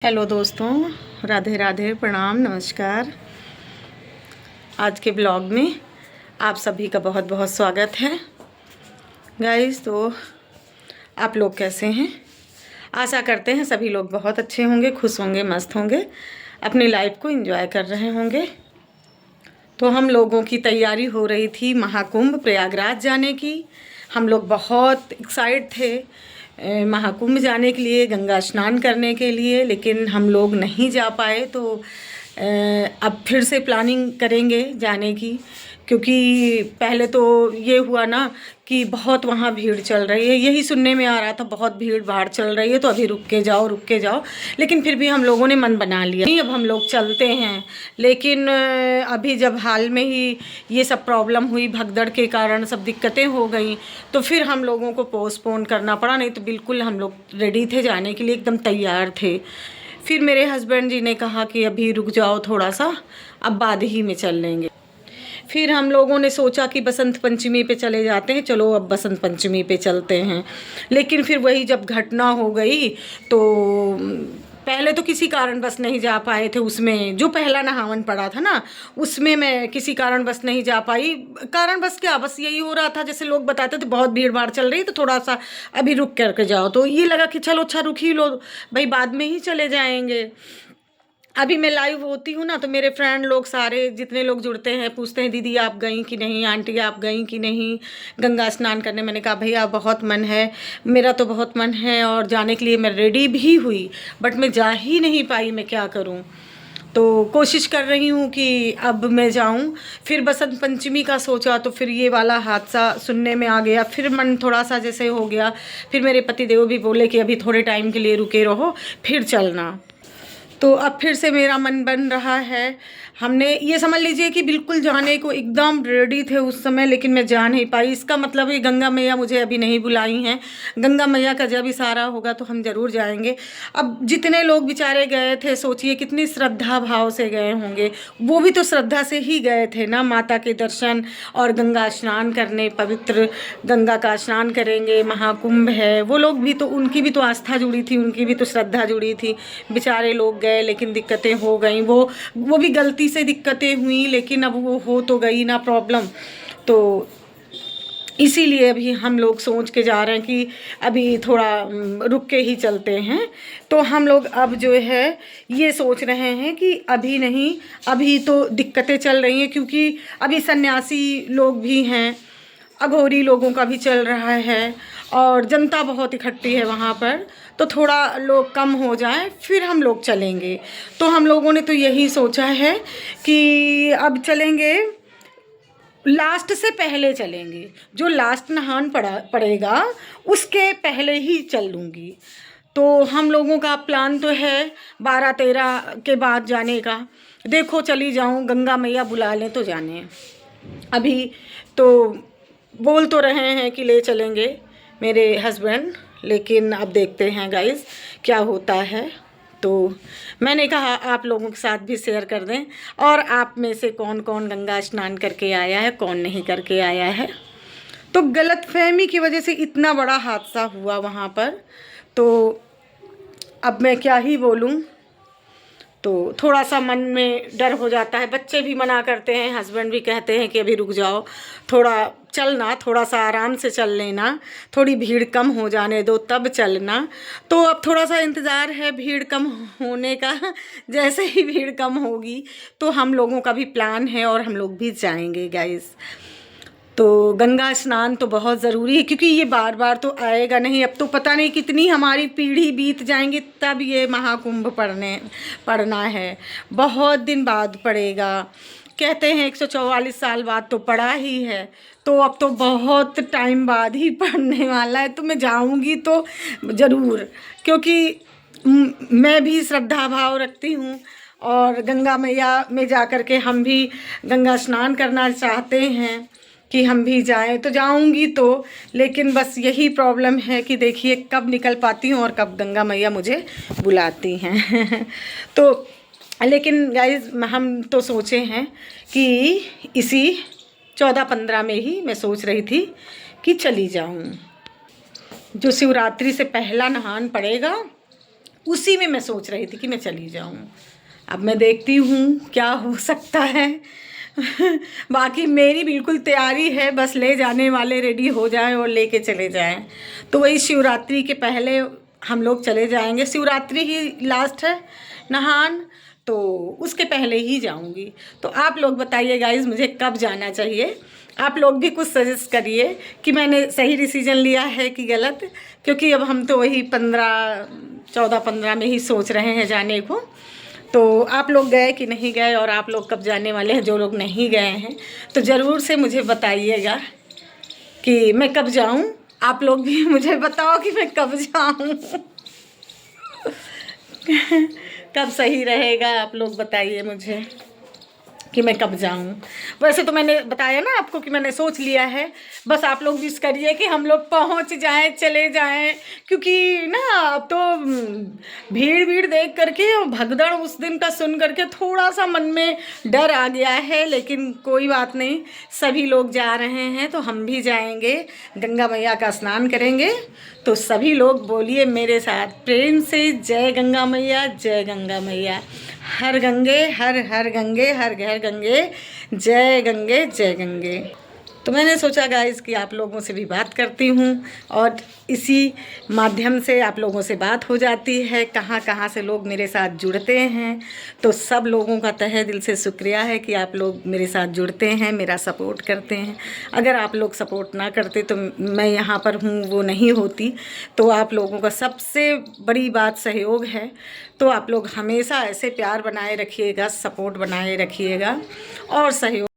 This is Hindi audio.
हेलो दोस्तों, राधे राधे, प्रणाम, नमस्कार। आज के ब्लॉग में आप सभी का बहुत बहुत स्वागत है गाइस। तो आप लोग कैसे हैं? आशा करते हैं सभी लोग बहुत अच्छे होंगे, खुश होंगे, मस्त होंगे, अपनी लाइफ को एंजॉय कर रहे होंगे। तो हम लोगों की तैयारी हो रही थी महाकुंभ प्रयागराज जाने की। हम लोग बहुत एक्साइट थे महाकुंभ जाने के लिए, गंगा स्नान करने के लिए, लेकिन हम लोग नहीं जा पाए। तो अब फिर से प्लानिंग करेंगे जाने की, क्योंकि पहले तो ये हुआ ना कि बहुत वहाँ भीड़ चल रही है, यही सुनने में आ रहा था बहुत भीड़ भाड़ चल रही है, तो अभी रुक के जाओ। लेकिन फिर भी हम लोगों ने मन बना लिया नहीं, अब हम लोग चलते हैं। लेकिन अभी जब हाल में ही ये सब प्रॉब्लम हुई, भगदड़ के कारण सब दिक्कतें हो गई, तो फिर हम लोगों को पोस्टपोन करना पड़ा। नहीं तो बिल्कुल हम लोग रेडी थे जाने के लिए, एकदम तैयार थे। फिर मेरे हस्बैंड जी ने कहा कि अभी रुक जाओ थोड़ा सा, अब बाद ही में चल लेंगे। फिर हम लोगों ने सोचा कि बसंत पंचमी पे चले जाते हैं, चलो अब बसंत पंचमी पे चलते हैं। लेकिन फिर वही जब घटना हो गई, तो पहले तो किसी कारण बस नहीं जा पाए थे। उसमें जो पहला नहावन पड़ा था ना, उसमें मैं किसी कारण बस नहीं जा पाई। कारण बस क्या, बस यही हो रहा था, जैसे लोग बताते थे बहुत भीड़ भाड़ चल रही, तो थोड़ा सा अभी रुक करके जाओ। तो ये लगा कि चलो अच्छा रुक ही लो भाई, बाद में ही चले जाएंगे। अभी मैं लाइव होती हूँ ना, तो मेरे फ्रेंड लोग सारे जितने लोग जुड़ते हैं पूछते हैं, दीदी आप गई कि नहीं, आंटी आप गई कि नहीं गंगा स्नान करने। मैंने कहा भैया बहुत मन है, मेरा तो बहुत मन है, और जाने के लिए मैं रेडी भी हुई, बट मैं जा ही नहीं पाई। मैं क्या करूँ? तो कोशिश कर रही हूँ कि अब मैं जाऊँ। फिर बसंत पंचमी का सोचा, तो फिर ये वाला हादसा सुनने में आ गया, फिर मन थोड़ा सा जैसे हो गया। फिर मेरे पति देव भी बोले कि अभी थोड़े टाइम के लिए रुके रहो, फिर चलना। तो अब फिर से मेरा मन बन रहा है। हमने ये समझ लीजिए कि बिल्कुल जाने को एकदम रेडी थे उस समय, लेकिन मैं जा नहीं पाई। इसका मतलब है गंगा मैया मुझे अभी नहीं बुलाई हैं। गंगा मैया का जब इशारा होगा तो हम ज़रूर जाएंगे। अब जितने लोग बेचारे गए थे, सोचिए कितनी श्रद्धा भाव से गए होंगे। वो भी तो श्रद्धा से ही गए थे ना, माता के दर्शन और गंगा स्नान करने, पवित्र गंगा का स्नान करेंगे, महाकुंभ है। वो लोग भी तो, उनकी भी तो आस्था जुड़ी थी, उनकी भी तो श्रद्धा जुड़ी थी। बेचारे लोग गए, लेकिन दिक्कतें हो गई। वो भी गलती से दिक्कतें हुई, लेकिन अब वो हो तो गई ना प्रॉब्लम। तो इसीलिए अभी हम लोग सोच के जा रहे हैं कि अभी थोड़ा रुक के ही चलते हैं। तो हम लोग अब जो है ये सोच रहे हैं कि अभी नहीं, अभी तो दिक्कतें चल रही हैं, क्योंकि अभी सन्यासी लोग भी हैं, अघोरी लोगों का भी चल रहा है, और जनता बहुत इकट्ठी है वहाँ पर। तो थोड़ा लोग कम हो जाए फिर हम लोग चलेंगे। तो हम लोगों ने तो यही सोचा है कि अब चलेंगे, लास्ट से पहले चलेंगे। जो लास्ट नहान पड़ेगा उसके पहले ही चल लूँगी। तो हम लोगों का प्लान तो है 12-13 के बाद जाने का। देखो चली जाऊँ, गंगा मैया बुला लें तो जाने। अभी तो बोल तो रहे हैं कि ले चलेंगे मेरे हस्बैंड, लेकिन अब देखते हैं गाइस क्या होता है। तो मैंने कहा आप लोगों के साथ भी शेयर कर दें, और आप में से कौन कौन गंगा स्नान करके आया है, कौन नहीं करके आया है। तो गलतफहमी की वजह से इतना बड़ा हादसा हुआ वहाँ पर, तो अब मैं क्या ही बोलूँ। तो थोड़ा सा मन में डर हो जाता है। बच्चे भी मना करते हैं, हस्बैंड भी कहते हैं कि अभी रुक जाओ, थोड़ा चलना, थोड़ा सा आराम से चल लेना, थोड़ी भीड़ कम हो जाने दो तब चलना। तो अब थोड़ा सा इंतज़ार है भीड़ कम होने का। जैसे ही भीड़ कम होगी तो हम लोगों का भी प्लान है और हम लोग भी जाएंगे गाइस। तो गंगा स्नान तो बहुत ज़रूरी है, क्योंकि ये बार बार तो आएगा नहीं। अब तो पता नहीं कितनी हमारी पीढ़ी बीत जाएंगी तब ये महाकुंभ पड़ना है। बहुत दिन बाद पड़ेगा, कहते हैं 144 साल बाद तो पड़ा ही है। तो अब तो बहुत टाइम बाद ही पड़ने वाला है। तो मैं जाऊंगी तो ज़रूर, क्योंकि मैं भी श्रद्धा भाव रखती हूँ, और गंगा मैया में जा कर के हम भी गंगा स्नान करना चाहते हैं कि हम भी जाएं। तो जाऊंगी तो, लेकिन बस यही प्रॉब्लम है कि देखिए कब निकल पाती हूँ और कब गंगा मैया मुझे बुलाती हैं। तो लेकिन गाइस हम तो सोचे हैं कि इसी 14-15 में ही मैं सोच रही थी कि चली जाऊँ। जो शिवरात्रि से पहला नहान पड़ेगा उसी में मैं सोच रही थी कि मैं चली जाऊँ। अब मैं देखती हूँ क्या हो सकता है। बाकी मेरी बिल्कुल तैयारी है, बस ले जाने वाले रेडी हो जाएं और लेके चले जाएं। तो वही शिवरात्रि के पहले हम लोग चले जाएंगे। शिवरात्रि ही लास्ट है नहान, तो उसके पहले ही जाऊंगी। तो आप लोग बताइए गाइज मुझे कब जाना चाहिए। आप लोग भी कुछ सजेस्ट करिए कि मैंने सही डिसीजन लिया है कि गलत, क्योंकि अब हम तो वही 14-15 में ही सोच रहे हैं जाने को। तो आप लोग गए कि नहीं गए, और आप लोग कब जाने वाले हैं। जो लोग नहीं गए हैं तो ज़रूर से मुझे बताइएगा कि मैं कब जाऊं। आप लोग भी मुझे बताओ कि मैं कब जाऊं। कब सही रहेगा, आप लोग बताइए मुझे कि मैं कब जाऊं। वैसे तो मैंने बताया ना आपको कि मैंने सोच लिया है, बस आप लोग विश करिए कि हम लोग पहुंच जाएं, चले जाएं। क्योंकि ना अब तो भीड़ देख करके और भगदड़ उस दिन का सुन करके थोड़ा सा मन में डर आ गया है। लेकिन कोई बात नहीं, सभी लोग जा रहे हैं तो हम भी जाएंगे, गंगा मैया का स्नान करेंगे। तो सभी लोग बोलिए मेरे साथ प्रेम से, जय गंगा मैया, जय गंगा मैया। हर गंगे हर हर गंगे हर घर गंगे, जय गंगे जय गंगे। तो मैंने सोचा गाइस कि आप लोगों से भी बात करती हूँ, और इसी माध्यम से आप लोगों से बात हो जाती है। कहाँ कहाँ से लोग मेरे साथ जुड़ते हैं, तो सब लोगों का तहे दिल से शुक्रिया है कि आप लोग मेरे साथ जुड़ते हैं, मेरा सपोर्ट करते हैं। अगर आप लोग सपोर्ट ना करते तो मैं यहाँ पर हूँ वो नहीं होती। तो आप लोगों का सबसे बड़ी बात सहयोग है। तो आप लोग हमेशा ऐसे प्यार बनाए रखिएगा, सपोर्ट बनाए रखिएगा और सहयोग